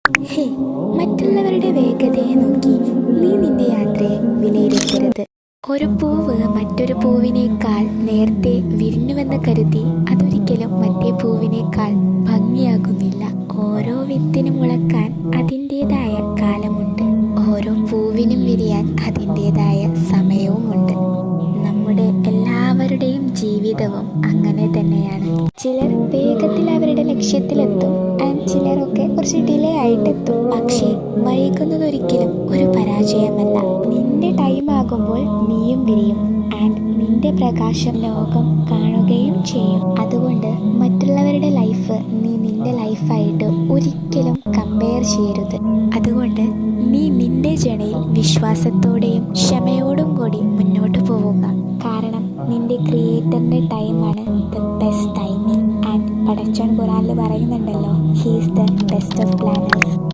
ഹേ, മറ്റുള്ളവരുടെ വേഗതയെ നോക്കി നീ നിന്റെ യാത്രയെ വിലയിരുത്തരുത്. ഒരു പൂവ് മറ്റൊരു പൂവിനേക്കാൾ നേരത്തെ വിരിഞ്ഞുവെന്ന് കരുതി അതൊരിക്കലും മറ്റേ പൂവിനേക്കാൾ ഭംഗിയാകുന്നില്ല. ഓരോ വിത്തിനും മുളക്കാൻ അതിൻ്റെതായ കാലമുണ്ട്. ഓരോ പൂവിനും വിരിയാൻ അതിൻ്റെതായ സമയവുമുണ്ട്. നമ്മുടെ എല്ലാവരുടെയും ജീവിതവും അങ്ങനെ തന്നെയാണ്. ചിലർ വേഗത്തിൽ അവരുടെ ലക്ഷ്യത്തിലെത്തും, ആൻഡ് ചിലരൊക്കെ കുറച്ച് ഡിലേ ആയിട്ടെത്തും. പക്ഷേ വൈകുന്നതൊരിക്കലും ഒരു പരാജയമല്ല. നിന്റെ ടൈം ആകുമ്പോൾ നീയും വിരിയും, ആൻഡ് നിന്റെ പ്രകാശം ലോകം കാണുകയും ചെയ്യും. അതുകൊണ്ട് മറ്റുള്ളവരുടെ ലൈഫ് നീ നിന്റെ ലൈഫായിട്ട് ഒരിക്കലും കമ്പയർ ചെയ്യരുത്. അതുകൊണ്ട് നീ നിന്റെ ജേണിയിൽ വിശ്വാസത്തോടെയും ക്ഷമയോടും കൂടി മുന്നോട്ട് പോവുക. കാരണം നിന്റെ ക്രിയേറ്ററിൻ്റെ ടൈമാണ് ദ ബെസ്റ്റ് ടൈമിങ്. ആൻഡ് പടച്ചോൻ ഖുറാനിൽ പറയുന്നുണ്ടല്ലോ, he is the best of planners.